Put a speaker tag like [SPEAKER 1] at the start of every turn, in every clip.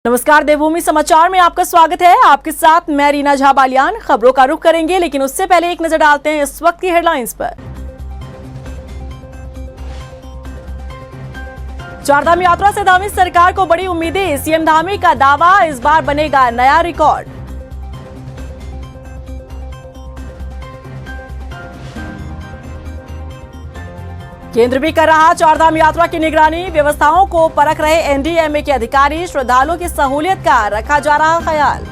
[SPEAKER 1] नमस्कार, देवभूमि समाचार में आपका स्वागत है। आपके साथ मैं रीना झा बालियान। खबरों का रुख करेंगे, लेकिन उससे पहले एक नजर डालते हैं इस वक्त की हेडलाइंस पर। चारधाम यात्रा से धामी सरकार को बड़ी उम्मीदें। सीएम धामी का दावा, इस बार बनेगा नया रिकॉर्ड। केंद्र भी कर रहा चारधाम यात्रा की निगरानी, व्यवस्थाओं को परख रहे एनडीएमए के अधिकारी। श्रद्धालुओं की सहूलियत का रखा जा रहा ख्याल।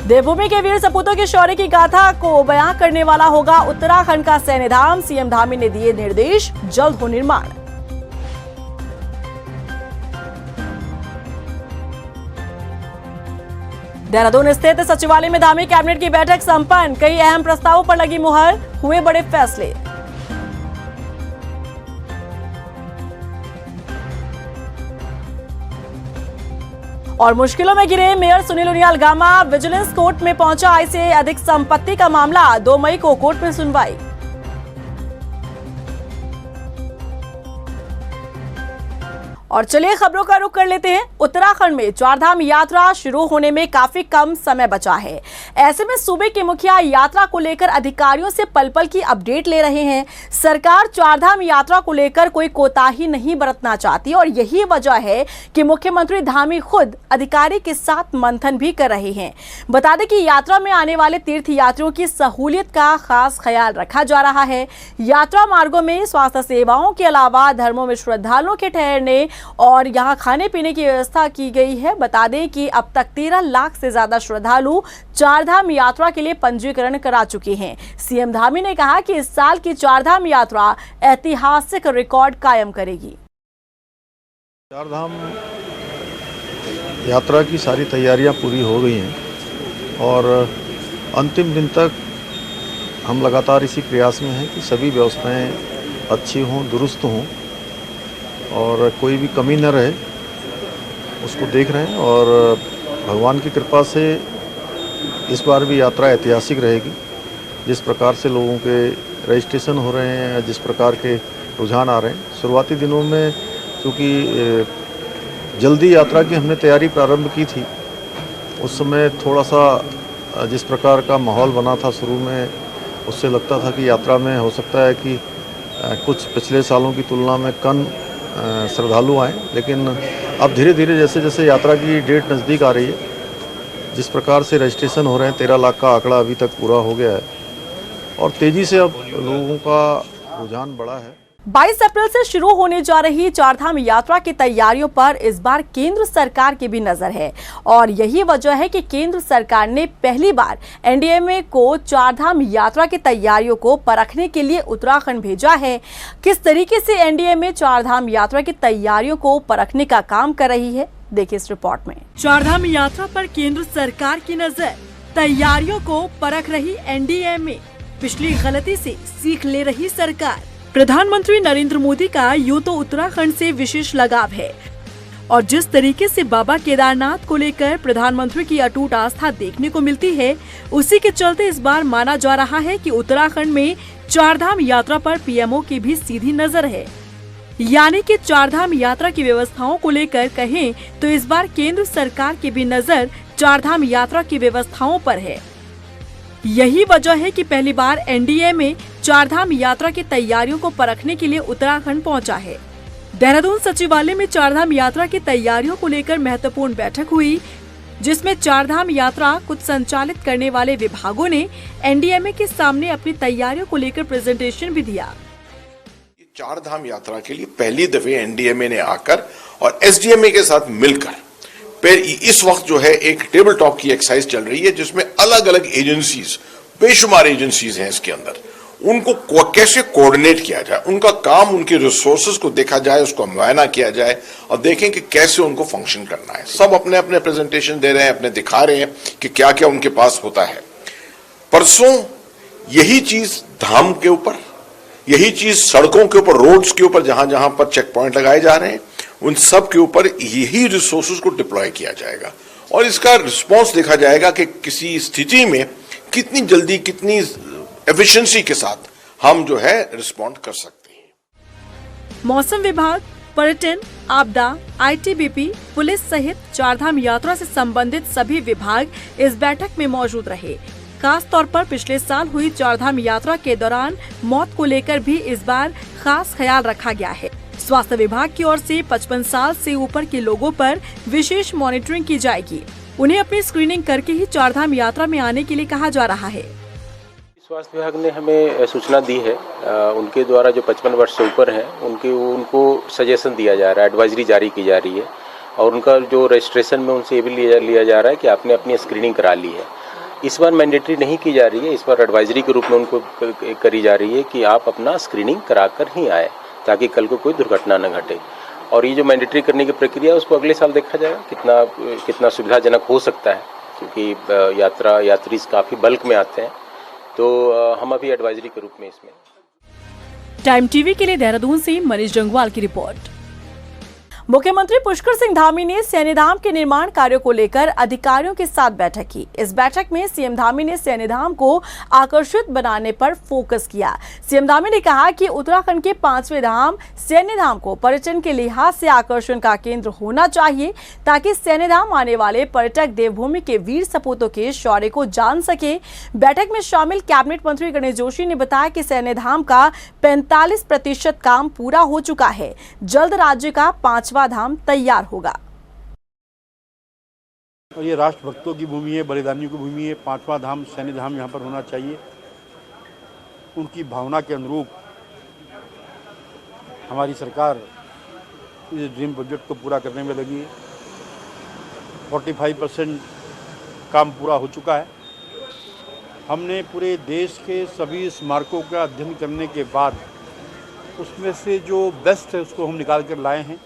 [SPEAKER 1] देवभूमि के वीर सपूतों के शौर्य की गाथा को बयां करने वाला होगा उत्तराखंड का सैन्य धाम। सीएम धामी ने दिए निर्देश, जल्द हो निर्माण। देहरादून स्थित सचिवालय में धामी कैबिनेट की बैठक संपन्न। कई अहम प्रस्तावों पर लगी मुहर, हुए बड़े फैसले। और मुश्किलों में गिरे mayor Sunil Uniyal Gama. Vigilance court में पहुंचा आय से अधिक संपत्ति का मामला। 2 मई को कोर्ट में सुनवाई। और चलिए खबरों का रुख कर लेते हैं। उत्तराखंड में चारधाम यात्रा शुरू होने में काफी कम समय बचा है। ऐसे में सूबे के मुखिया यात्रा को लेकर अधिकारियों से पल पल की अपडेट ले रहे हैं। सरकार चारधाम यात्रा को लेकर कोई कोताही नहीं बरतना चाहती और यही वजह है कि मुख्यमंत्री धामी खुद अधिकारी के साथ मंथन भी कर रहे हैं। बता दें कि यात्रा में आने वाले तीर्थ यात्रियों की सहूलियत का खास ख्याल रखा जा रहा है। यात्रा मार्गों में स्वास्थ्य सेवाओं के अलावा धर्मों में श्रद्धालुओं के ठहरने और यहां खाने पीने की व्यवस्था की गई है। बता दें कि अब तक 13 लाख से ज्यादा श्रद्धालु चारधाम यात्रा के लिए पंजीकरण करा चुके हैं। सीएम धामी ने कहा कि इस साल की चारधाम यात्रा ऐतिहासिक रिकॉर्ड कायम करेगी।
[SPEAKER 2] चारधाम यात्रा की सारी तैयारियां पूरी हो गई हैं और अंतिम दिन तक हम लगातार इसी प्रयास में हैं कि सभी व्यवस्थाएं अच्छी हों, दुरुस्त हों और कोई भी कमी न रहे, उसको देख रहे हैं। और भगवान की कृपा से इस बार भी यात्रा ऐतिहासिक रहेगी। जिस प्रकार से लोगों के रजिस्ट्रेशन हो रहे हैं, जिस प्रकार के रुझान आ रहे हैं, शुरुआती दिनों में क्योंकि जल्दी यात्रा की हमने तैयारी प्रारंभ की थी, उस समय थोड़ा सा जिस प्रकार का माहौल बना था शुरू में, उससे लगता था कि यात्रा में हो सकता है कि कुछ पिछले सालों की तुलना में कम श्रद्धालु आए। लेकिन अब धीरे धीरे जैसे जैसे यात्रा की डेट नज़दीक आ रही है, जिस प्रकार से रजिस्ट्रेशन हो रहे हैं, 13 लाख का आंकड़ा अभी तक पूरा हो गया है और तेज़ी से अब लोगों का रुझान बढ़ा है।
[SPEAKER 1] 22 अप्रैल से शुरू होने जा रही चारधाम यात्रा की तैयारियों पर इस बार केंद्र सरकार की भी नजर है और यही वजह है कि केंद्र सरकार ने पहली बार एनडीएमए को चारधाम यात्रा की तैयारियों को परखने के लिए उत्तराखंड भेजा है। किस तरीके से एनडीएमए चारधाम यात्रा की तैयारियों को परखने का काम कर रही है, देखिए इस रिपोर्ट में। चारधाम यात्रा पर केंद्र सरकार की नजर, तैयारियों को परख रही एनडीएमए, पिछली गलती से सीख ले रही सरकार। प्रधानमंत्री नरेंद्र मोदी का यूं तो उत्तराखंड से विशेष लगाव है और जिस तरीके से बाबा केदारनाथ को लेकर प्रधानमंत्री की अटूट आस्था देखने को मिलती है, उसी के चलते इस बार माना जा रहा है कि उत्तराखंड में चारधाम यात्रा पर पीएमओ की भी सीधी नजर है। यानी कि चारधाम यात्रा की व्यवस्थाओं को लेकर कहें तो इस बार केंद्र सरकार की भी नजर चारधाम यात्रा की व्यवस्थाओं पर है। यही वजह है कि पहली बार एनडीएमए चारधाम यात्रा की तैयारियों को परखने के लिए उत्तराखंड पहुंचा है। देहरादून सचिवालय में चारधाम यात्रा की तैयारियों को लेकर महत्वपूर्ण बैठक हुई, जिसमें चारधाम यात्रा कुछ संचालित करने वाले विभागों ने एनडीएमए के सामने अपनी तैयारियों को लेकर प्रेजेंटेशन भी दिया।
[SPEAKER 3] चारधाम यात्रा के लिए पहली दफे एनडीएमए ने आकर और एसडीएमए के साथ मिलकर फिर इस वक्त जो है एक टेबल टॉक की एक्सरसाइज चल रही है, जिसमें अलग अलग एजेंसीज, बेशुमार एजेंसीज हैं इसके अंदर, उनको कैसे कोऑर्डिनेट किया जाए, उनका काम, उनके रिसोर्सेज को देखा जाए, उसको मुआयना किया जाए और देखें कि कैसे उनको फंक्शन करना है। सब अपने अपने प्रेजेंटेशन दे रहे हैं, अपने दिखा रहे हैं कि क्या क्या उनके पास होता है। परसों यही चीज धाम के ऊपर, यही चीज सड़कों के ऊपर, रोड्स के ऊपर, जहां जहां पर चेक पॉइंट लगाए जा रहे हैं, उन सब के ऊपर यही रिसोर्सेज को डिप्लॉय किया जाएगा और इसका रिस्पांस देखा जाएगा कि किसी स्थिति में कितनी जल्दी, कितनी एफिशिएंसी के साथ हम जो है रिस्पॉन्ड कर सकते हैं।
[SPEAKER 1] मौसम विभाग, पर्यटन, आपदा, ITBP, पुलिस सहित चारधाम यात्रा से संबंधित सभी विभाग इस बैठक में मौजूद रहे। खास तौर पर पिछले साल हुई चारधाम यात्रा के दौरान मौत को लेकर भी इस बार खास ख्याल रखा गया है। स्वास्थ्य विभाग की ओर से 55 साल से ऊपर के लोगों पर विशेष मॉनिटरिंग की जाएगी। उन्हें अपनी स्क्रीनिंग करके ही चारधाम यात्रा में आने के लिए कहा जा रहा है।
[SPEAKER 4] स्वास्थ्य विभाग ने हमें सूचना दी है, उनके द्वारा जो 55 वर्ष से ऊपर हैं उनको सजेशन दिया जा रहा है, एडवाइजरी जारी की जा रही है और उनका जो रजिस्ट्रेशन में उनसे ये भी लिया जा रहा है कि आपने अपनी स्क्रीनिंग करा ली है। इस बार मैंडेटरी नहीं की जा रही है, इस बार एडवाइजरी के रूप में उनको करी जा रही है कि आप अपना स्क्रीनिंग कराकर ही आए ताकि कल को कोई दुर्घटना न घटे। और ये जो मैंडेटरी करने की प्रक्रिया है उसको अगले साल देखा जाएगा कितना सुविधाजनक हो सकता है, क्योंकि यात्री काफ़ी बल्क में आते हैं, तो हम अभी एडवाइजरी के रूप में इसमें।
[SPEAKER 1] टाइम टीवी के लिए देहरादून से मनीष जंगवाल की रिपोर्ट। मुख्यमंत्री पुष्कर सिंह धामी ने सैन्यधाम के निर्माण कार्यों को लेकर अधिकारियों के साथ बैठक की। इस बैठक में सीएम धामी ने सैन्यधाम को आकर्षित बनाने पर फोकस किया। सीएम धामी ने कहा कि उत्तराखंड के 5वें धाम सैन्यधाम को पर्यटन के लिहाज से आकर्षण का केंद्र होना चाहिए ताकि सैन्यधाम आने वाले पर्यटक देवभूमि के वीर सपूतों के शौर्य को जान सके। बैठक में शामिल कैबिनेट मंत्री गणेश जोशी ने बताया कि सैन्यधाम का 45% काम पूरा हो चुका है। जल्द राज्य का 5वां धाम तैयार होगा।
[SPEAKER 5] और ये राष्ट्रभक्तों की भूमि है, बलिदानियों की भूमि है। 5वां धाम सैन्यधाम यहाँ पर होना चाहिए। उनकी भावना के अनुरूप हमारी सरकार इस ड्रीम प्रोजेक्ट को पूरा करने में लगी है। 45% काम पूरा हो चुका है। हमने पूरे देश के सभी स्मारकों का अध्ययन करने के बाद उसमें से जो बेस्ट है उसको हम निकाल कर लाए हैं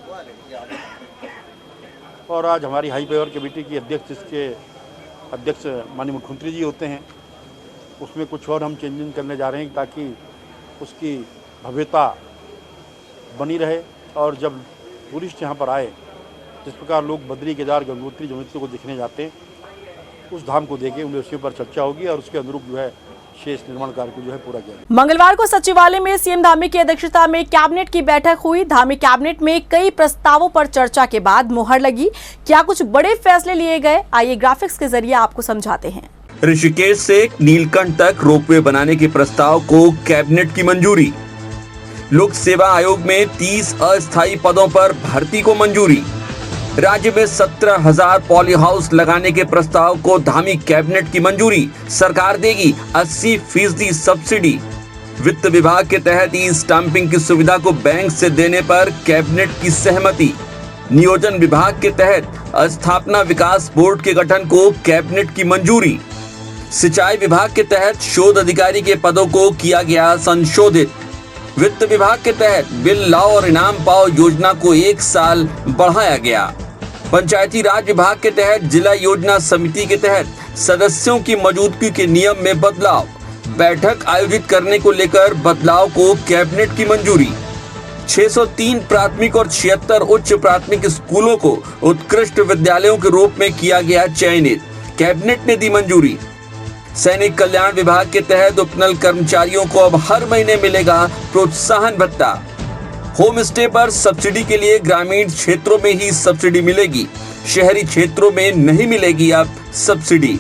[SPEAKER 5] और आज हमारी हाई पावर कमेटी की अध्यक्ष, इसके अध्यक्ष माननीय मुख्यमंत्री जी होते हैं, उसमें कुछ और हम चेंजिंग करने जा रहे हैं ताकि उसकी भव्यता बनी रहे। और जब टूरिस्ट यहाँ पर आए, जिस प्रकार लोग बद्री, केदार, गंगोत्री, जमुनोत्री को देखने जाते हैं, उस धाम को देखें, उनके उसके ऊपर चर्चा होगी और उसके अनुरूप जो है शेष निर्माण कार्य को जो है पूरा किया।
[SPEAKER 1] मंगलवार को सचिवालय में सीएम धामी की अध्यक्षता में कैबिनेट की बैठक हुई। धामी कैबिनेट में कई प्रस्तावों पर चर्चा के बाद मुहर लगी। क्या कुछ बड़े फैसले लिए गए, आइए ग्राफिक्स के जरिए आपको समझाते हैं।
[SPEAKER 6] ऋषिकेश से नीलकंठ तक रोपवे बनाने के प्रस्ताव को कैबिनेट की मंजूरी। लोक सेवा आयोग में 30 अस्थायी पदों पर भर्ती को मंजूरी। राज्य में 17,000 पॉली हाउस लगाने के प्रस्ताव को धामी कैबिनेट की मंजूरी। सरकार देगी 80% सब्सिडी। वित्त विभाग के तहत ई स्टाम्पिंग की सुविधा को बैंक से देने पर कैबिनेट की सहमति। नियोजन विभाग के तहत स्थापना विकास बोर्ड के गठन को कैबिनेट की मंजूरी। सिंचाई विभाग के तहत शोध अधिकारी के पदों को किया गया संशोधित। वित्त विभाग के तहत बिल लाओ और इनाम पाओ योजना को 1 साल बढ़ाया गया। पंचायती राज विभाग के तहत जिला योजना समिति के तहत सदस्यों की मौजूदगी के नियम में बदलाव। बैठक आयोजित करने को लेकर बदलाव को कैबिनेट की मंजूरी। 603 प्राथमिक और 76 उच्च प्राथमिक स्कूलों को उत्कृष्ट विद्यालयों के रूप में किया गया चयनित। कैबिनेट ने दी मंजूरी। सैनिक कल्याण विभाग के तहत उपनल कर्मचारियों को अब हर महीने मिलेगा प्रोत्साहन भत्ता। होम स्टे पर सब्सिडी के लिए ग्रामीण क्षेत्रों में ही सब्सिडी मिलेगी, शहरी क्षेत्रों में नहीं मिलेगी अब सब्सिडी।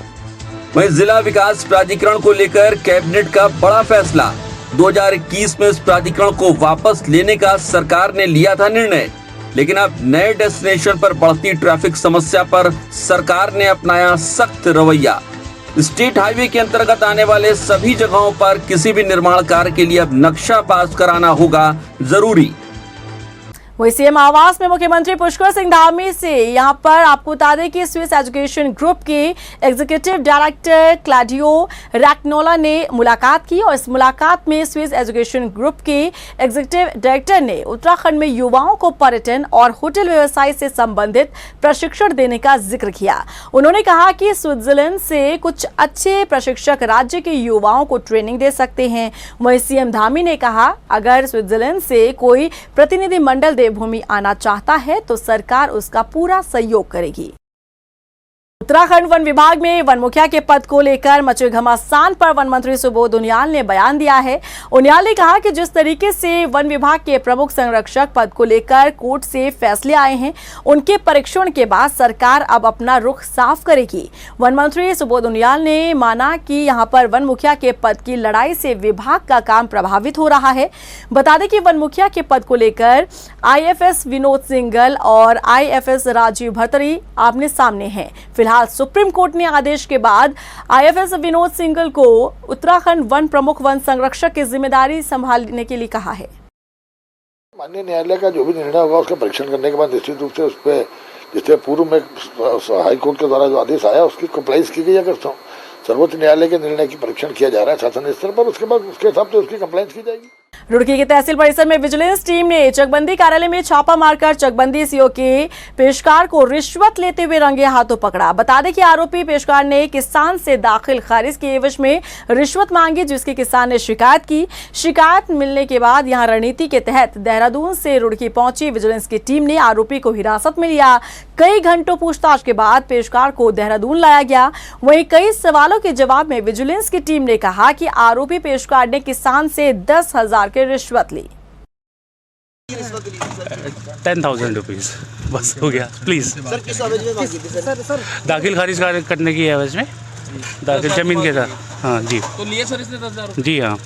[SPEAKER 6] वहीं जिला विकास प्राधिकरण को लेकर कैबिनेट का बड़ा फैसला। 2021 में इस प्राधिकरण को वापस लेने का सरकार ने लिया था निर्णय, लेकिन अब नए डेस्टिनेशन पर बढ़ती ट्रैफिक समस्या पर सरकार ने अपनाया सख्त रवैया। स्टेट हाईवे के अंतर्गत आने वाले सभी जगहों पर किसी भी निर्माण कार्य के लिए अब नक्शा पास कराना होगा जरूरी।
[SPEAKER 1] वही सीएम आवास में मुख्यमंत्री पुष्कर सिंह धामी से यहां पर आपको बता दें कि स्विस एजुकेशन ग्रुप के एग्जीक्यूटिव डायरेक्टर क्लाडियो रैक्नोला ने मुलाकात की और इस मुलाकात में स्विस एजुकेशन ग्रुप के एग्जीक्यूटिव डायरेक्टर ने उत्तराखंड में युवाओं को पर्यटन और होटल व्यवसाय से संबंधित प्रशिक्षण देने का जिक्र किया। उन्होंने कहा कि स्विट्जरलैंड से कुछ अच्छे प्रशिक्षक राज्य के युवाओं को ट्रेनिंग दे सकते हैं। वहीं सीएम धामी ने कहा, अगर स्विट्जरलैंड से कोई प्रतिनिधि मंडल देवभूमि आना चाहता है तो सरकार उसका पूरा सहयोग करेगी। उत्तराखंड वन विभाग में वन मुखिया के पद को लेकर मचे घमासान पर वन मंत्री सुबोध उनियाल ने बयान दिया है। उनियाल ने कहा कि जिस तरीके से वन विभाग के प्रमुख संरक्षक पद को लेकर कोर्ट से फैसले आए हैं, उनके परीक्षण के बाद सरकार अब अपना रुख साफ करेगी। वन मंत्री सुबोध उनियाल ने माना कि यहां पर वन मुखिया के पद की लड़ाई से विभाग का काम प्रभावित हो रहा है। बता दें कि वन मुखिया के पद को लेकर IFS विनोद सिंघल और IFS राजीव भरतरी आमने सामने हैं। फिलहाल सुप्रीम कोर्ट ने आदेश के बाद IFS विनोद सिंघल को उत्तराखंड वन प्रमुख वन संरक्षक की जिम्मेदारी संभालने के लिए कहा है।
[SPEAKER 7] माननीय न्यायालय का जो भी निर्णय होगा उसका परीक्षण करने के बाद निश्चित रूप से उस पर जिससे पूर्व में हाई कोर्ट के द्वारा जो आदेश आया उसकी कंप्लाइंस की गई। अगर सर्वोच्च न्यायालय के निर्णय की परीक्षण किया जा रहा है शासन स्तर पर, उसके बाद उसके हिसाब से उसकी कंप्लाइंस की जाएगी।
[SPEAKER 1] रुड़की के तहसील परिसर में विजिलेंस टीम ने चकबंदी कार्यालय में छापा मारकर चकबंदी सीओ के पेशकार को रिश्वत लेते हुए रंगे हाथों पकड़ा। बता दें कि आरोपी पेशकार ने किसान से दाखिल खारिज के एवज में रिश्वत मांगी, जिसकी किसान ने शिकायत की। शिकायत मिलने के बाद यहां रणनीति के तहत देहरादून से रुड़की पहुंची विजिलेंस की टीम ने आरोपी को हिरासत में लिया। कई घंटों पूछताछ के बाद पेशकार को देहरादून लाया गया। वहीं कई सवालों के जवाब में विजिलेंस की टीम ने कहा कि आरोपी पेशकार ने किसान से 10,000 की रिश्वत ली।
[SPEAKER 8] 10,000 रुपीज़ बस हो गया। प्लीज़
[SPEAKER 9] सर, किस एवज में मांगी थी सर?
[SPEAKER 8] दाखिल खारिज करने की एवज में दाखिल जमीन के साथ। हाँ जी,
[SPEAKER 9] तो लिए सर इसने 10,000?
[SPEAKER 8] जी हाँ।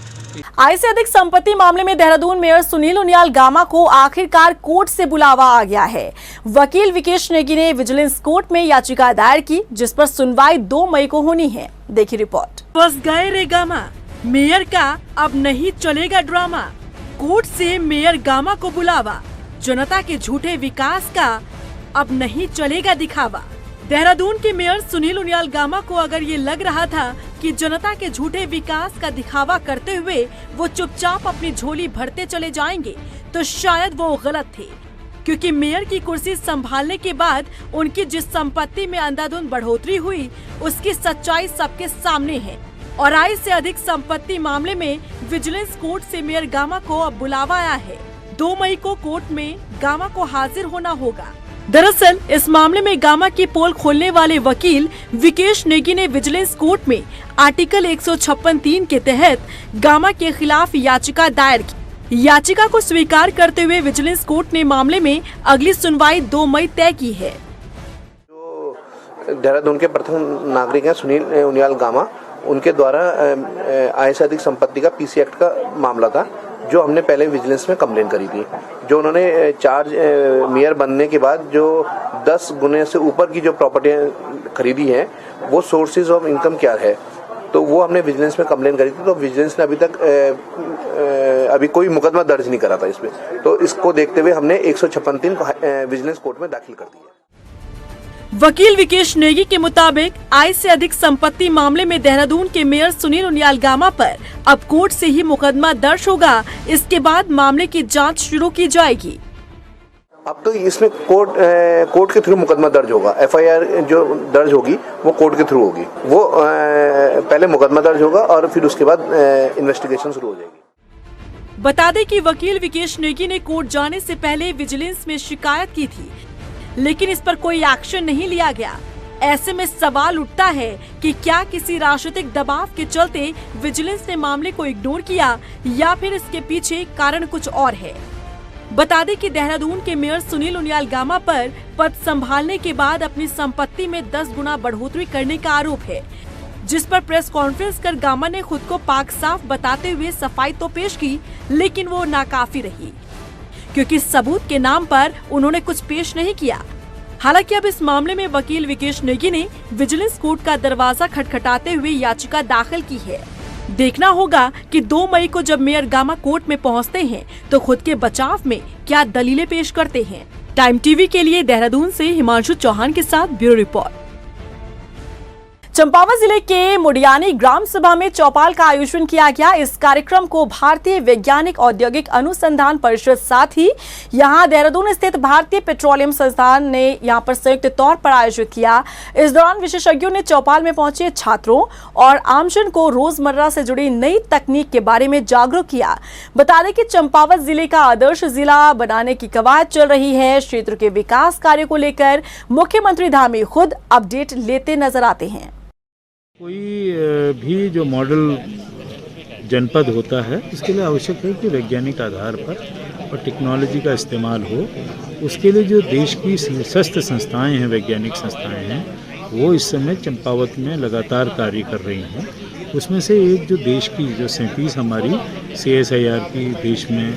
[SPEAKER 1] आय से अधिक संपत्ति मामले में देहरादून मेयर सुनील उनियाल गामा को आखिरकार कोर्ट से बुलावा आ गया है। वकील विकेश नेगी ने विजिलेंस कोर्ट में याचिका दायर की, जिस पर सुनवाई 2 मई को होनी है। देखिए रिपोर्ट।
[SPEAKER 10] बस गए रे गामा, मेयर का अब नहीं चलेगा ड्रामा। कोर्ट से मेयर गामा को बुलावा, जनता के झूठे विकास का अब नहीं चलेगा दिखावा। देहरादून के मेयर सुनील उनियाल गामा को अगर ये लग रहा था कि जनता के झूठे विकास का दिखावा करते हुए वो चुपचाप अपनी झोली भरते चले जाएंगे, तो शायद वो गलत थे, क्योंकि मेयर की कुर्सी संभालने के बाद उनकी जिस संपत्ति में अंधाधुंध बढ़ोतरी हुई, उसकी सच्चाई सबके सामने है। और आय से अधिक संपत्ति मामले में विजिलेंस कोर्ट से मेयर गामा को अब बुलावा आया है। 2 मई को कोर्ट में गामा को हाजिर होना होगा। दरअसल इस मामले में गामा की पोल खोलने वाले वकील विकेश नेगी ने विजिलेंस कोर्ट में आर्टिकल 156(3) के तहत गामा के खिलाफ याचिका दायर की। याचिका को स्वीकार करते हुए विजिलेंस कोर्ट ने मामले में अगली सुनवाई 2 मई तय की है।
[SPEAKER 11] जो देहरादून के प्रथम नागरिक हैं सुनील उनियाल गामा, उनके द्वारा आय से अधिक संपत्ति का PC एक्ट का मामला था, जो हमने पहले विजिलेंस में कंप्लेन करी थी। जो उन्होंने चार्ज मेयर बनने के बाद जो 10 गुने से ऊपर की जो प्रॉपर्टियां खरीदी हैं, वो सोर्सेज ऑफ इनकम क्या है, तो वो हमने विजिलेंस में कंप्लेन करी थी। तो विजिलेंस ने अभी कोई मुकदमा दर्ज नहीं करा था इसमें, तो इसको देखते हुए हमने 156(3) विजिलेंस कोर्ट में दाखिल कर दिया।
[SPEAKER 10] वकील विकेश नेगी के मुताबिक आय से अधिक संपत्ति मामले में देहरादून के मेयर सुनील उनियाल गामा पर अब कोर्ट से ही मुकदमा दर्ज होगा। इसके बाद मामले की जांच शुरू की जाएगी।
[SPEAKER 11] अब तो इसमें कोर्ट के थ्रू मुकदमा दर्ज होगा। FIR जो दर्ज होगी वो कोर्ट के थ्रू होगी। वो पहले मुकदमा दर्ज होगा और फिर उसके बाद इन्वेस्टिगेशन शुरू हो जाएगी।
[SPEAKER 10] बता दें कि वकील विकेश नेगी ने कोर्ट जाने से पहले विजिलेंस में शिकायत की थी, लेकिन इस पर कोई एक्शन नहीं लिया गया। ऐसे में सवाल उठता है कि क्या किसी राजनीतिक दबाव के चलते विजिलेंस ने मामले को इग्नोर किया, या फिर इसके पीछे कारण कुछ और है। बता दें कि देहरादून के मेयर सुनील उनियाल गामा पर पद संभालने के बाद अपनी संपत्ति में 10 गुना बढ़ोतरी करने का आरोप है, जिस पर प्रेस कॉन्फ्रेंस कर गामा ने खुद को पाक साफ बताते हुए सफाई तो पेश की, लेकिन वो नाकाफी रही, क्योंकि सबूत के नाम पर उन्होंने कुछ पेश नहीं किया। हालांकि अब इस मामले में वकील विकेश नेगी ने विजिलेंस कोर्ट का दरवाजा खटखटाते हुए याचिका दाखिल की है। देखना होगा कि 2 मई को जब मेयर गामा कोर्ट में पहुंचते हैं तो खुद के बचाव में क्या दलीलें पेश करते हैं। टाइम टीवी के लिए देहरादून से हिमांशु चौहान के साथ ब्यूरो रिपोर्ट।
[SPEAKER 1] चंपावत जिले के मुडियानी ग्राम सभा में चौपाल का आयोजन किया गया। इस कार्यक्रम को भारतीय वैज्ञानिक औद्योगिक अनुसंधान परिषद साथ ही यहां देहरादून स्थित भारतीय पेट्रोलियम संस्थान ने यहां पर संयुक्त तौर पर आयोजित किया। इस दौरान विशेषज्ञों ने चौपाल में पहुंचे छात्रों और आमजन को रोजमर्रा से जुड़ी नई तकनीक के बारे में जागरूक किया। बता दें कि चंपावत जिले का आदर्श जिला बनाने की कवायद चल रही है। क्षेत्र के विकास कार्यों को लेकर मुख्यमंत्री धामी खुद अपडेट लेते नजर आते हैं।
[SPEAKER 12] कोई भी जो मॉडल जनपद होता है उसके लिए आवश्यक है कि वैज्ञानिक आधार पर और टेक्नोलॉजी का इस्तेमाल हो। उसके लिए जो देश की सशस्त्र संस्थाएं हैं, वैज्ञानिक संस्थाएं हैं, वो इस समय चंपावत में लगातार कार्य कर रही हैं। उसमें से एक जो देश की जो 37 हमारी CSIR की देश में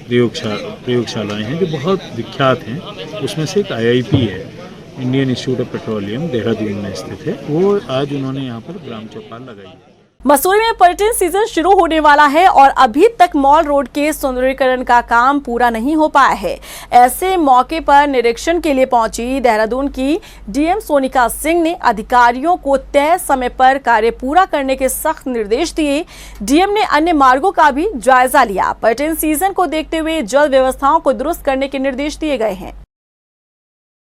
[SPEAKER 12] प्रयोगशालाएँ हैं जो बहुत विख्यात हैं, उसमें से एक IIP है, Indian institute of petroleum, Dehradun में स्थित है। वो आज उन्होंने यहाँ पर ग्राम चौपाल लगाई है।
[SPEAKER 1] मसूरी में पर्यटन सीजन शुरू होने वाला है और अभी तक मॉल रोड के सौंदर्यीकरण का काम पूरा नहीं हो पाया है। ऐसे मौके पर निरीक्षण के लिए पहुंची देहरादून की DM सोनिका सिंह ने अधिकारियों को तय समय पर कार्य पूरा करने के सख्त निर्देश दिए। DM ने अन्य मार्गों का भी जायजा लिया। पर्यटन सीजन को देखते हुए जल व्यवस्थाओं को दुरुस्त करने के निर्देश दिए गए हैं।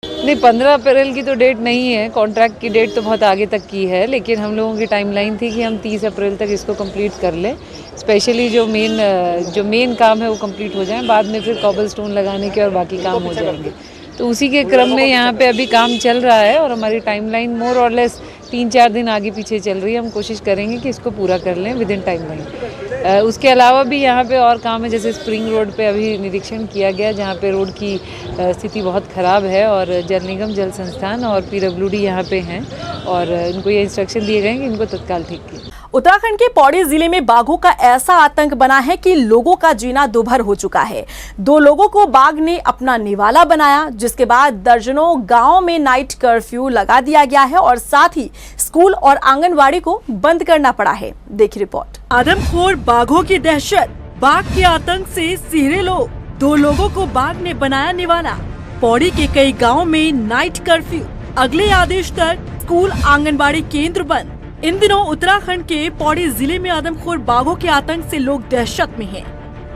[SPEAKER 13] नहीं, 15 अप्रैल की तो डेट नहीं है, कॉन्ट्रैक्ट की डेट तो बहुत आगे तक की है, लेकिन हम लोगों की टाइमलाइन थी कि हम 30 अप्रैल तक इसको कंप्लीट कर लें। स्पेशली जो मेन काम है वो कंप्लीट हो जाए, बाद में फिर कॉबल स्टोन लगाने के और बाकी काम हो जाएंगे। तो उसी के क्रम में यहाँ पे अभी काम चल रहा है और हमारी टाइमलाइन मोर और लेस 3-4 दिन आगे पीछे चल रही है। हम कोशिश करेंगे कि इसको पूरा कर लें विद इन टाइमलाइन। उसके अलावा भी यहाँ पे और काम है, जैसे स्प्रिंग रोड पे अभी निरीक्षण किया गया, जहाँ पे रोड की स्थिति बहुत ख़राब है और जल निगम, जल संस्थान और PWD यहाँ पे हैं और इनको ये इंस्ट्रक्शन दिए गए हैं कि इनको तत्काल ठीक किया।
[SPEAKER 1] उत्तराखंड के पौड़ी जिले में बाघों का ऐसा आतंक बना है कि लोगों का जीना दुभर हो चुका है। 2 लोगों को बाघ ने अपना निवाला बनाया, जिसके बाद दर्जनों गांव में नाइट कर्फ्यू लगा दिया गया है और साथ ही स्कूल और आंगनवाड़ी को बंद करना पड़ा है। देखिए रिपोर्ट।
[SPEAKER 10] आदमखोर बाघों की दहशत, बाघ के आतंक से सिहरे लोग। 2 लोगों को बाघ ने बनाया निवाला। पौड़ी के कई गाँव में नाइट कर्फ्यू, अगले आदेश तक स्कूल आंगनबाड़ी केंद्र बंद। इन दिनों उत्तराखंड के पौड़ी जिले में आदमखोर बाघों के आतंक से लोग दहशत में हैं।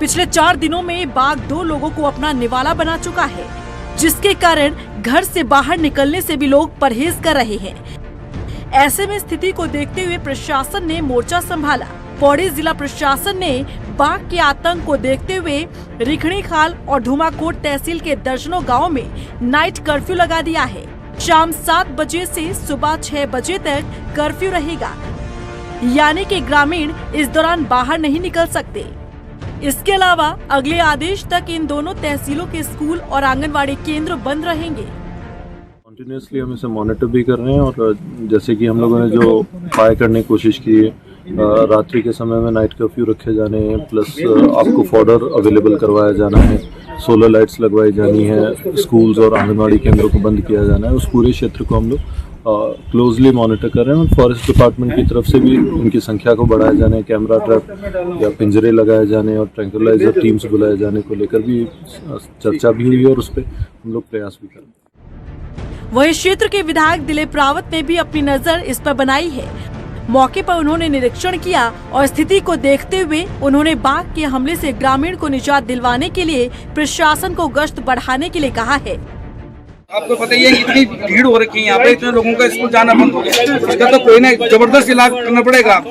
[SPEAKER 10] पिछले 4 दिनों में बाघ 2 लोगों को अपना निवाला बना चुका है, जिसके कारण घर से बाहर निकलने से भी लोग परहेज कर रहे हैं। ऐसे में स्थिति को देखते हुए प्रशासन ने मोर्चा संभाला। पौड़ी जिला प्रशासन ने बाघ के आतंक को देखते हुए रिखणीखाल और धूमाकोट तहसील के दर्जनों गाँव में नाइट कर्फ्यू लगा दिया है। शाम 7 बजे से सुबह 6 बजे तक कर्फ्यू रहेगा, यानी कि ग्रामीण इस दौरान बाहर नहीं निकल सकते। इसके अलावा अगले आदेश तक इन दोनों तहसीलों के स्कूल और आंगनवाड़ी केंद्र बंद रहेंगे।
[SPEAKER 14] कंटिन्यूसली हम इसे मॉनिटर भी कर रहे हैं और जैसे कि हम लोगों ने जो उपाय करने की कोशिश की है, रात्रि के समय में नाइट कर्फ्यू रखे जाने हैं, प्लस आपको फॉडर अवेलेबल करवाया जाना है, सोलर लाइट्स लगवाई जानी है, स्कूल्स और आंगनवाड़ी केंद्रों को बंद किया जाना है। उस पूरे क्षेत्र को हम लोग क्लोजली मॉनिटर कर रहे हैं और फॉरेस्ट डिपार्टमेंट की तरफ से भी उनकी संख्या को बढ़ाया जाने, कैमरा ट्रैप या पिंजरे लगाए जाने और ट्रैंकुलाइजर टीम्स बुलाए जाने को लेकर भी चर्चा भी हुई और उस पर हम लोग प्रयास भी कर रहे हैं।
[SPEAKER 10] वहीं क्षेत्र के विधायक दिलीप रावत ने भी अपनी नजर इस पर बनाई है। मौके पर उन्होंने निरीक्षण किया और स्थिति को देखते हुए उन्होंने बाघ के हमले से ग्रामीण को निजात दिलवाने के लिए प्रशासन को गश्त बढ़ाने के लिए कहा है।
[SPEAKER 9] आपको पता ही है इतनी भीड़ हो रखी है यहाँ पे, इतने लोगों का स्कूल जाना बंद हो गया, इसका तो कोई ना जबरदस्त इलाज करना पड़ेगा।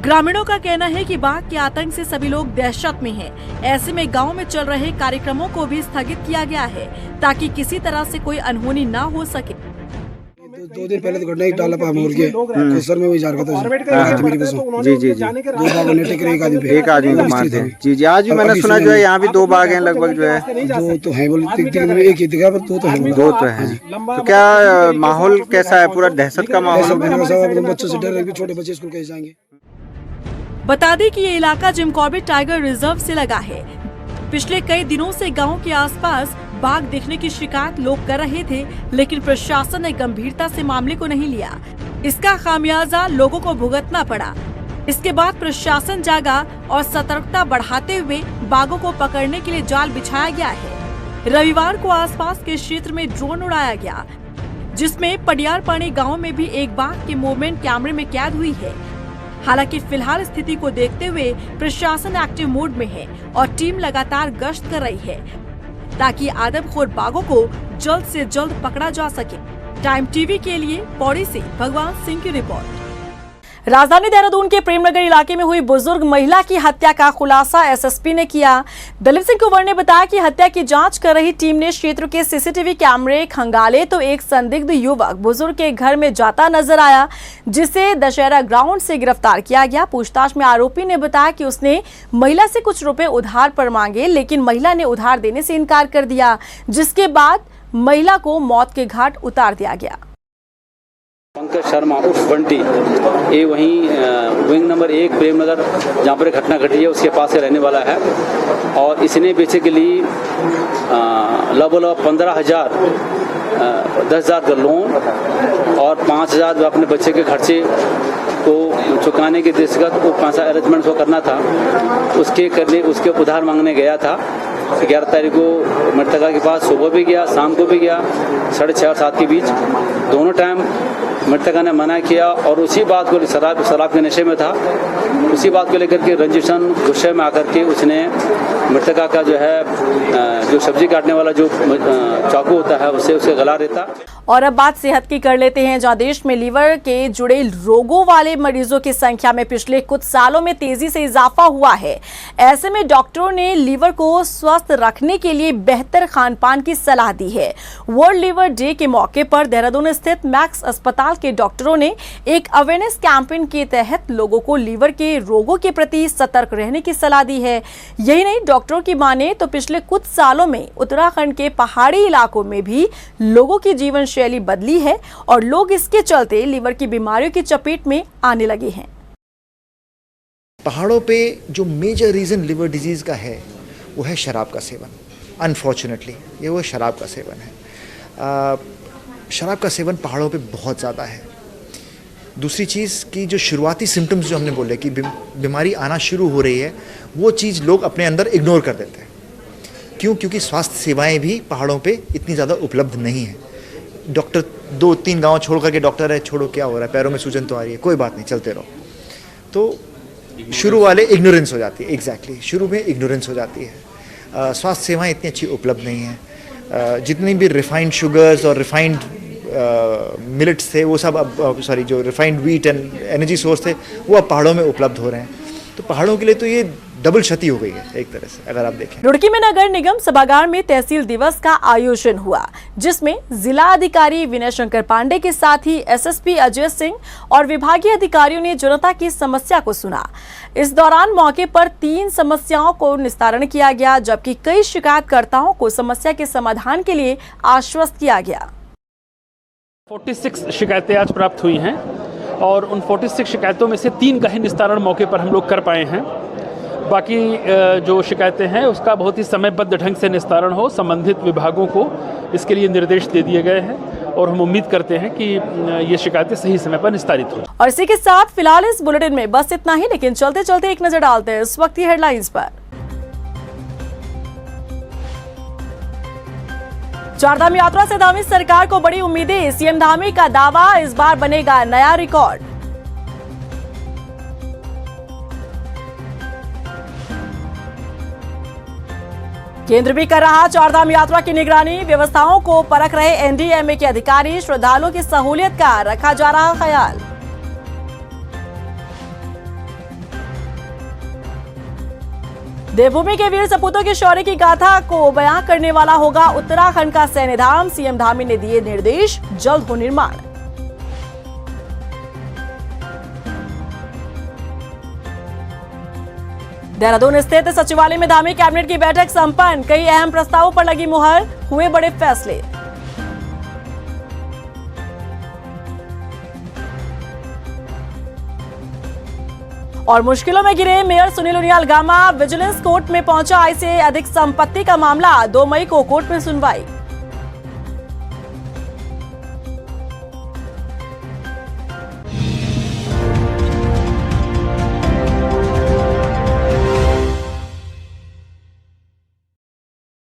[SPEAKER 10] ग्रामीणों का कहना है कि बाघ के आतंक से सभी लोग दहशत में हैं। ऐसे में गांव में चल रहे कार्यक्रमों को भी स्थगित किया गया है ताकि किसी तरह से कोई अनहोनी न हो सके।
[SPEAKER 15] 2 दिन पहले तो घटना एक डाला पा मोड़ के सर में भी जार का था।
[SPEAKER 16] जी
[SPEAKER 15] 2 बाघ ने टेकर
[SPEAKER 16] एक आदमी को मारते हैं। जी आज भी मैंने सुना जो है यहाँ भी 2 बाघ हैं लगभग जो है।
[SPEAKER 15] 2 तो है, बोले एक ही दिखा पर 2 तो है।
[SPEAKER 16] 2 तो है। तो क्या माहौल कैसा है? पूरा दहशत का माहौल।
[SPEAKER 15] बच्चों से डर, छोटे बच्चे स्कूल कैसे जाएंगे।
[SPEAKER 10] बता दें कि ये इलाका जिम कॉर्बेट टाइगर रिजर्व से लगा है। पिछले कई दिनों से गांव के आसपास बाघ दिखने की शिकायत लोग कर रहे थे, लेकिन प्रशासन ने गंभीरता से मामले को नहीं लिया। इसका खामियाजा लोगों को भुगतना पड़ा। इसके बाद प्रशासन जागा और सतर्कता बढ़ाते हुए बाघों को पकड़ने के लिए जाल बिछाया गया है। रविवार को आसपास के क्षेत्र में ड्रोन उड़ाया गया, जिसमें पडियारपानी गांव में भी एक बाघ की मूवमेंट कैमरे में कैद हुई है। हालांकि फिलहाल स्थिति को देखते हुए प्रशासन एक्टिव मोड में है और टीम लगातार गश्त कर रही है ताकि आदमखोर बाघों को जल्द से जल्द पकड़ा जा सके। टाइम टीवी के लिए पौड़ी से भगवान सिंह की रिपोर्ट। राजधानी देहरादून के प्रेमनगर इलाके में हुई बुजुर्ग महिला की हत्या का खुलासा एसएसपी ने किया। दलीप सिंह कुंवर ने बताया कि हत्या की जांच कर रही टीम ने क्षेत्र के सीसीटीवी कैमरे खंगाले तो एक संदिग्ध युवक बुजुर्ग के घर में जाता नजर आया, जिसे दशहरा ग्राउंड से गिरफ्तार किया गया। पूछताछ में आरोपी ने बताया कि उसने महिला से कुछ रुपए उधार पर मांगे, लेकिन महिला ने उधार देने से इनकार कर दिया, जिसके बाद महिला को मौत के घाट उतार दिया गया।
[SPEAKER 17] पंकज शर्मा उर्फ बंटी ये वहीं विंग नंबर 1 प्रेमनगर जहाँ पर घटना घटी है उसके पास से रहने वाला है और इसने बेसिकली लगभग 15,000 10,000 का लोन और 5,000 अपने बच्चे के खर्चे को चुकाने के दृष्टिगत वो पैसा अरेंजमेंट को करना था, उसके उधार मांगने गया था। 11 तारीख को मृतका के पास सुबह भी गया, शाम को भी गया, 6:30 और 7 के बीच दोनों टाइम मृतका ने मना किया और उसी बात को शराब के नशे में था, उसी बात को लेकर के रंजिशन गुस्से में आकर के उसने मृतका का जो है जो सब्जी काटने वाला जो चाकू होता है उससे गला देता।
[SPEAKER 1] और अब बात सेहत की कर लेते हैं, जहां देश में लीवर के जुड़े रोगों वाले मरीजों की संख्या में पिछले कुछ सालों में तेजी से इजाफा हुआ है। ऐसे में डॉक्टरों ने लीवर को स्वस्थ रखने के लिए बेहतर खानपान की सलाह दी है। वर्ल्ड लीवर डे के मौके पर देहरादून स्थित मैक्स अस्पताल के डॉक्टरों ने एक अवेयरनेस कैंपेन के तहत लोगों को लीवर के रोगों के प्रति सतर्क रहने की सलाह दी है। यही नहीं, डॉक्टरों की माने तो पिछले कुछ सालों में उत्तराखंड के पहाड़ी इलाकों में भी लोगों की जीवन शैली बदली है और लोग इसके चलते लीवर की बीमारियों की चपेट में आने लगे हैं।
[SPEAKER 18] पहाड़ों पे जो मेजर रीजन लिवर डिजीज का है वो है शराब का सेवन। अनफॉर्चुनेटली ये वो शराब का सेवन है। शराब का सेवन पहाड़ों पे बहुत ज़्यादा है। दूसरी चीज़ की जो शुरुआती सिम्टम्स जो हमने बोले कि बीमारी आना शुरू हो रही है, वो चीज़ लोग अपने अंदर इग्नोर कर देते हैं। क्यों? क्योंकि स्वास्थ्य सेवाएं भी पहाड़ों पे इतनी ज़्यादा उपलब्ध नहीं है। डॉक्टर 2-3 गांव छोड़ करके डॉक्टर है, छोड़ो क्या हो रहा है, पैरों में सूजन तो आ रही है, कोई बात नहीं, चलते रहो। तो शुरू वाले इग्नोरेंस हो जाती है। एग्जैक्टली शुरू में इग्नोरेंस हो जाती है। स्वास्थ्य सेवाएं इतनी अच्छी उपलब्ध नहीं हैं। जितनी भी रिफाइंड शुगर्स और रिफाइंड मिलेट्स थे वो सब अब जो refined wheat and energy source थे वो अब पहाड़ों में उपलब्ध हो रहे हैं। तो पहाड़ों के लिए तो ये डबल क्षति हो गई है एक तरह से, अगर आप देखें।
[SPEAKER 1] रुड़की में नगर निगम सभागार में तहसील दिवस का आयोजन हुआ, जिसमें जिला अधिकारी विनय शंकर पांडे के साथ ही एसएसपी अजय सिंह और विभागीय अधिकारियों ने जनता की समस्या को सुना। इस दौरान मौके पर 3 समस्याओं को निस्तारण किया गया, जबकि कई शिकायतकर्ताओं को समस्या के समाधान के लिए आश्वस्त किया गया।
[SPEAKER 19] 46 शिकायतें आज प्राप्त हुई हैं और उन 46 शिकायतों में से 3 का ही निस्तारण मौके पर हम लोग कर पाए हैं। बाकी जो शिकायतें हैं उसका बहुत ही समयबद्ध ढंग से निस्तारण हो, संबंधित विभागों को इसके लिए निर्देश दे दिए गए हैं और हम उम्मीद करते हैं कि ये शिकायतें सही समय पर निस्तारित हो।
[SPEAKER 1] और इसी के साथ फिलहाल इस बुलेटिन में बस इतना ही, लेकिन चलते चलते एक नजर डालते हैं इस वक्त की हेडलाइंस पर। चारधाम यात्रा से धामी सरकार को बड़ी उम्मीदें। सीएम धामी का दावा, इस बार बनेगा नया रिकॉर्ड। केंद्र भी कर रहा चारधाम यात्रा की निगरानी, व्यवस्थाओं को परख रहे एनडीएमए के अधिकारी, श्रद्धालुओं की सहूलियत का रखा जा रहा ख्याल। देवभूमि के वीर सपूतों के शौर्य की गाथा को बयां करने वाला होगा उत्तराखंड का सैन्य धाम, सीएम धामी ने दिए निर्देश, जल्द हो निर्माण। देहरादून स्थित सचिवालय में धामी कैबिनेट की बैठक संपन्न, कई अहम प्रस्तावों पर लगी मुहर, हुए बड़े फैसले। और मुश्किलों में गिरे mayor Sunil Uniyal Gama, vigilance court में पहुंचा 8 से अधिक संपत्ति का मामला, 2 मई को कोर्ट में सुनवाई।